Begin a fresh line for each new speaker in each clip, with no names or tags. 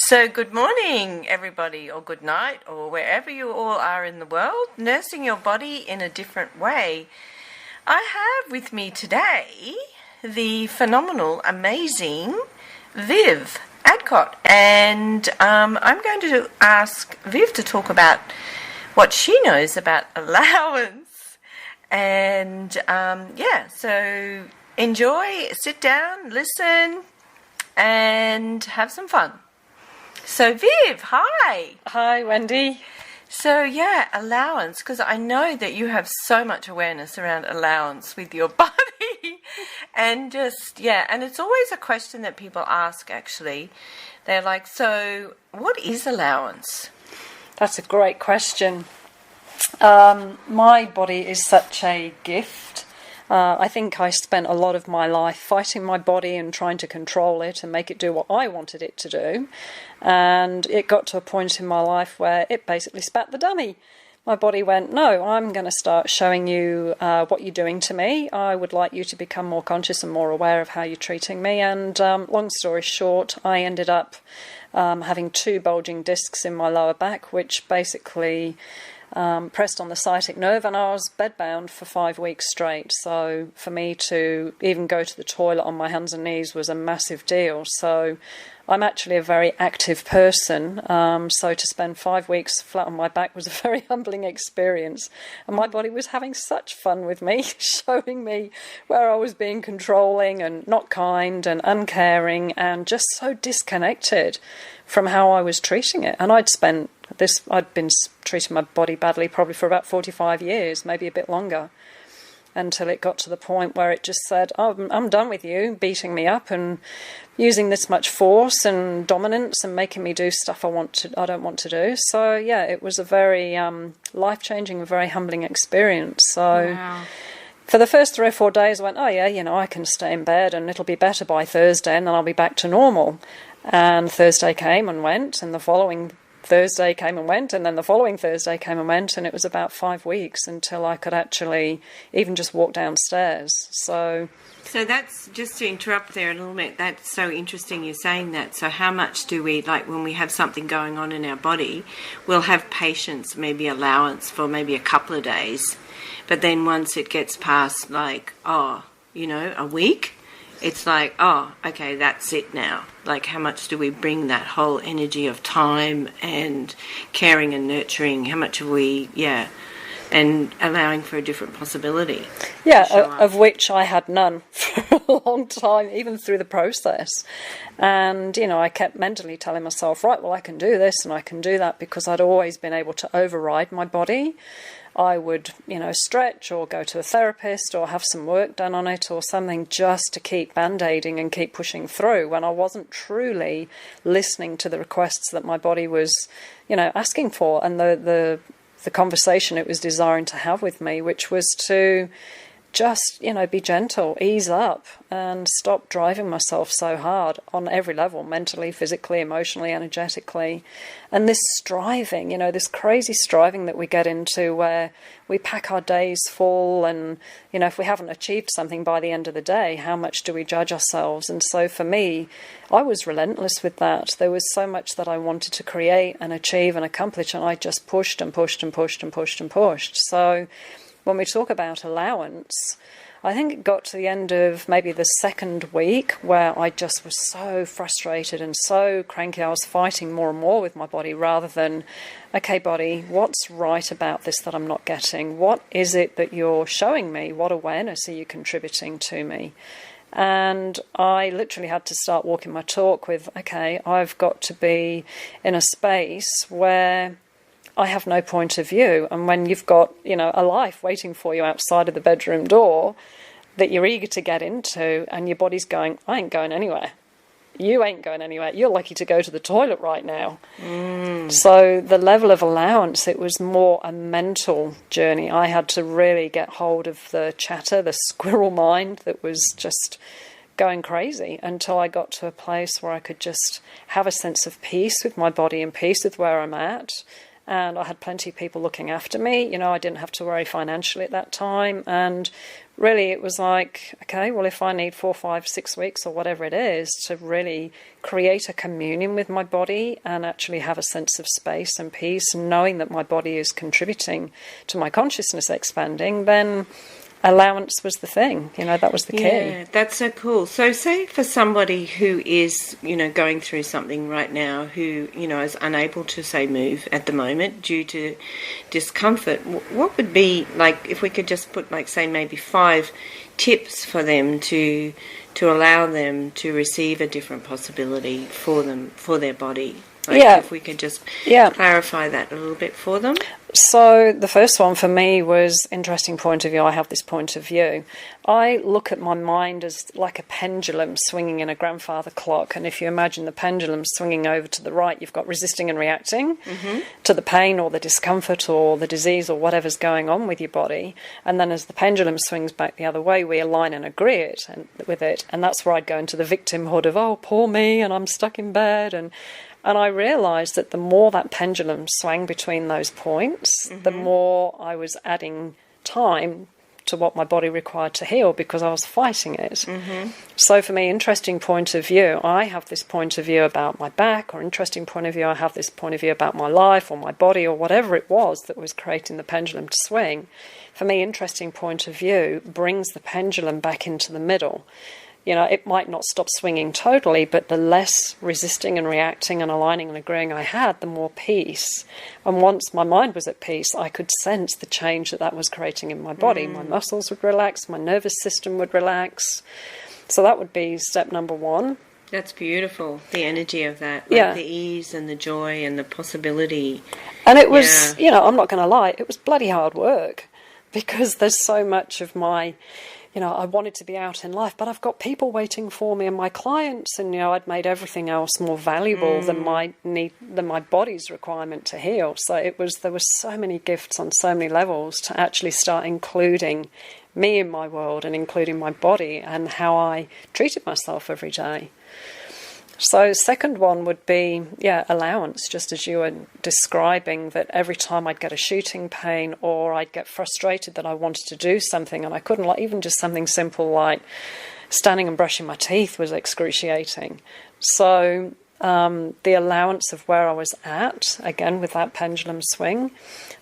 So good morning, everybody, or good night, or wherever you all are in the world, nursing your body in a different way. I have with me today the phenomenal, amazing Viv Adcott, and I'm going to ask Viv to talk about what she knows about allowance. And so enjoy, sit down, listen, and have some fun. So Viv, hi.
Hi, Wendy.
So allowance, because I know that you have so much awareness around allowance with your body. And and it's always a question that people ask, actually. They're like, so what is allowance?
That's a great question. My body is such a gift. I think I spent a lot of my life fighting my body and trying to control it and make it do what I wanted it to do. And it got to a point in my life where it basically spat the dummy. My body went, no, I'm going to start showing you what you're doing to me. I would like you to become more conscious and more aware of how you're treating me. And long story short, I ended up having 2 bulging discs in my lower back, which basically pressed on the sciatic nerve, and I was bedbound for 5 weeks straight. So for me to even go to the toilet on my hands and knees was a massive deal. So I'm actually a very active person, so to spend 5 weeks flat on my back was a very humbling experience, and my body was having such fun with me, showing me where I was being controlling and not kind and uncaring and just so disconnected from how I was treating it. And I'd been treating my body badly probably for about 45 years, maybe a bit longer, until it got to the point where it just said, oh, I'm done with you beating me up and using this much force and dominance and making me do stuff I don't want to do. So it was a very life-changing, very humbling experience. So wow. For the first 3 or 4 days I went, I can stay in bed and it'll be better by Thursday and then I'll be back to normal. And Thursday came and went, and the following Thursday came and went, and then the following Thursday came and went, and it was about 5 weeks until I could actually even just walk downstairs. So
that's, just to interrupt there a little bit, that's so interesting you're saying that. So how much do we, like when we have something going on in our body, we'll have patience, maybe allowance for maybe a couple of days, but then once it gets past a week, it's like, oh, okay, that's it now. Like, how much do we bring that whole energy of time and caring and nurturing? How much have we, and allowing for a different possibility?
Of which I had none for a long time, even through the process. And, I kept mentally telling myself, right, well, I can do this and I can do that, because I'd always been able to override my body. I would, stretch or go to a therapist or have some work done on it or something just to keep band-aiding and keep pushing through when I wasn't truly listening to the requests that my body was, asking for, and the conversation it was desiring to have with me, which was to just, be gentle, ease up, and stop driving myself so hard on every level, mentally, physically, emotionally, energetically. And this striving, this crazy striving that we get into where we pack our days full and, if we haven't achieved something by the end of the day, how much do we judge ourselves? And so for me, I was relentless with that. There was so much that I wanted to create and achieve and accomplish, and I just pushed and pushed and pushed and pushed and pushed. So when we talk about allowance, I think it got to the end of maybe the 2nd week where I just was so frustrated and so cranky. I was fighting more and more with my body rather than, okay, body, what's right about this that I'm not getting? What is it that you're showing me? What awareness are you contributing to me? And I literally had to start walking my talk with, okay, I've got to be in a space where I have no point of view. And when you've got, a life waiting for you outside of the bedroom door that you're eager to get into, and your body's going, I ain't going anywhere. You ain't going anywhere. You're lucky to go to the toilet right now. So the level of allowance, it was more a mental journey. I had to really get hold of the chatter, the squirrel mind that was just going crazy, until I got to a place where I could just have a sense of peace with my body and peace with where I'm at. And I had plenty of people looking after me. I didn't have to worry financially at that time. And really it was like, okay, well, if I need 4, 5, 6 weeks or whatever it is to really create a communion with my body and actually have a sense of space and peace, and knowing that my body is contributing to my consciousness expanding, then allowance was the thing. That was the key.
Yeah, that's so cool. So say for somebody who is, going through something right now, who, is unable to, say, move at the moment due to discomfort, what would be, like, if we could just put, like, say, maybe 5 tips for them to allow them to receive a different possibility for them, for their body? Like, if we could just clarify that a little bit for them.
So the first one for me was interesting point of view. I have this point of view. I look at my mind as like a pendulum swinging in a grandfather clock. And if you imagine the pendulum swinging over to the right, you've got resisting and reacting to the pain or the discomfort or the disease or whatever's going on with your body. And then as the pendulum swings back the other way, we align and agree with it. And that's where I'd go into the victimhood of, oh, poor me, and I'm stuck in bed. And I realised that the more that pendulum swung between those points, the more I was adding time to what my body required to heal, because I was fighting it. So for me, interesting point of view, I have this point of view about my back, or interesting point of view, I have this point of view about my life or my body or whatever it was that was creating the pendulum to swing. For me, interesting point of view brings the pendulum back into the middle. It might not stop swinging totally, but the less resisting and reacting and aligning and agreeing I had, the more peace. And once my mind was at peace, I could sense the change that was creating in my body. My muscles would relax, my nervous system would relax. So that would be step number 1.
That's beautiful, the energy of that, like the ease and the joy and the possibility.
And it was, I'm not going to lie, it was bloody hard work, because there's so much of my... I wanted to be out in life, but I've got people waiting for me and my clients, and, I'd made everything else more valuable than my body's requirement to heal. So there was so many gifts on so many levels to actually start including me in my world and including my body and how I treated myself every day. So second one would be, allowance, just as you were describing, that every time I'd get a shooting pain or I'd get frustrated that I wanted to do something and I couldn't, like even just something simple like standing and brushing my teeth was excruciating. So the allowance of where I was at, again with that pendulum swing,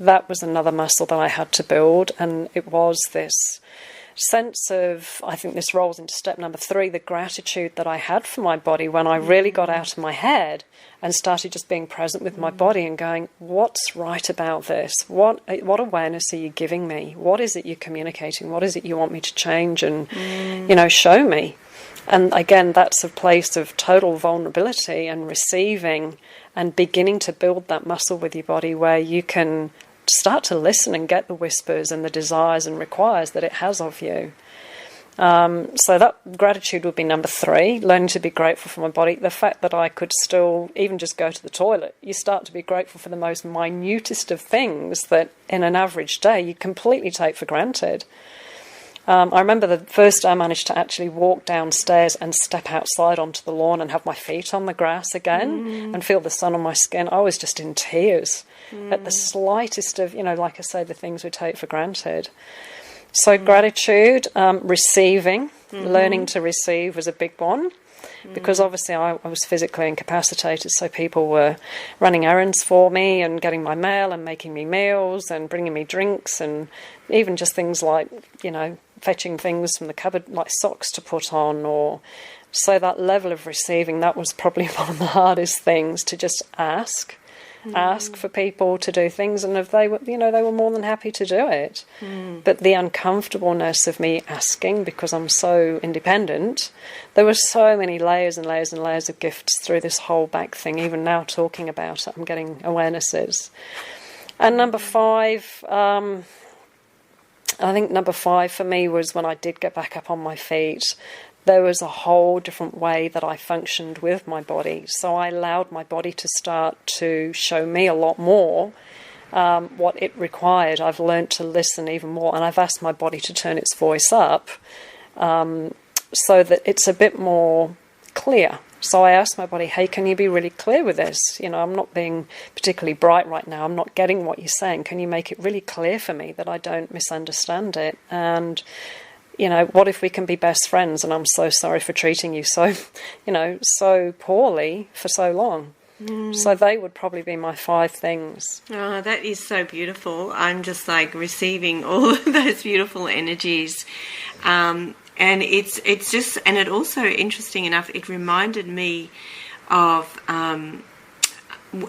that was another muscle that I had to build, and it was this sense of, I think this rolls into step number 3, the gratitude that I had for my body when I really got out of my head and started just being present with my body and going, what's right about this? What awareness are you giving me? What is it you're communicating? What is it you want me to change and, show me? And again, that's a place of total vulnerability and receiving and beginning to build that muscle with your body where you can start to listen and get the whispers and the desires and requires that it has of you. So that gratitude would be number 3, learning to be grateful for my body. The fact that I could still even just go to the toilet, you start to be grateful for the most minutest of things that in an average day you completely take for granted. I remember the first day I managed to actually walk downstairs and step outside onto the lawn and have my feet on the grass again and feel the sun on my skin. I was just in tears at the slightest of, like I say, the things we take for granted. So gratitude, receiving, learning to receive was a big one, because obviously I was physically incapacitated, so people were running errands for me and getting my mail and making me meals and bringing me drinks, and even just things like, fetching things from the cupboard, like socks to put on. Or so that level of receiving, that was probably one of the hardest things, to just ask for people to do things, and if they were, they were more than happy to do it. But the uncomfortableness of me asking, because I'm so independent, there were so many layers and layers and layers of gifts through this whole back thing. Even now talking about it, I'm getting awarenesses. And number 5, I think number 5 for me was when I did get back up on my feet, there was a whole different way that I functioned with my body. So I allowed my body to start to show me a lot more what it required. I've learned to listen even more, and I've asked my body to turn its voice up so that it's a bit more clear. So I asked my body, hey, can you be really clear with this? I'm not being particularly bright right now. I'm not getting what you're saying. Can you make it really clear for me that I don't misunderstand it? And what if we can be best friends, and I'm so sorry for treating you so, so poorly for so long. So they would probably be my 5 things.
Oh, that is so beautiful. I'm just like receiving all of those beautiful energies. And it's just, and it also, interesting enough, it reminded me of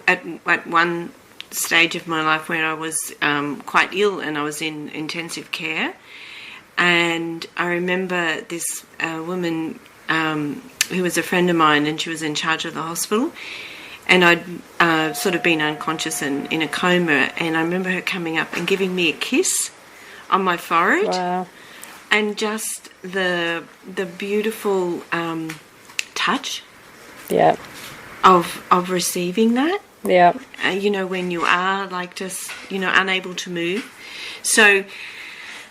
at one stage of my life when I was quite ill and I was in intensive care. And I remember this woman who was a friend of mine, and she was in charge of the hospital. And I'd sort of been unconscious and in a coma, and I remember her coming up and giving me a kiss on my forehead.
Wow.
And just the beautiful touch
Yeah.
of receiving that.
Yeah.
When you are like just, unable to move. So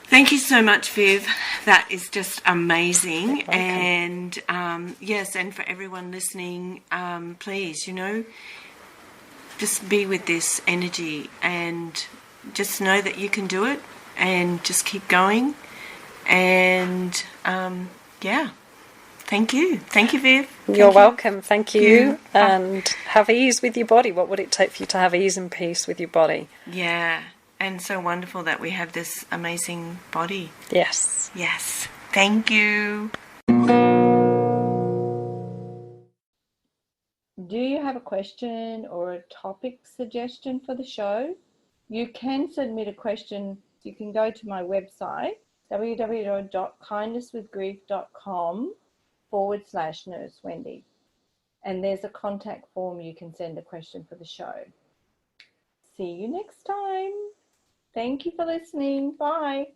thank you so much, Viv. That is just amazing. And yes, and for everyone listening, please, just be with this energy and just know that you can do it, and just keep going. And thank you. Thank you, Viv.
You're welcome. Thank you. And have ease with your body. What would it take for you to have ease and peace with your body?
Yeah. And so wonderful that we have this amazing body.
Yes.
Yes. Thank you.
Do you have a question or a topic suggestion for the show? You can submit a question. You can go to my website, www.kindnesswithgrief.com/Nurse Wendy. And there's a contact form you can send a question for the show. See you next time. Thank you for listening. Bye.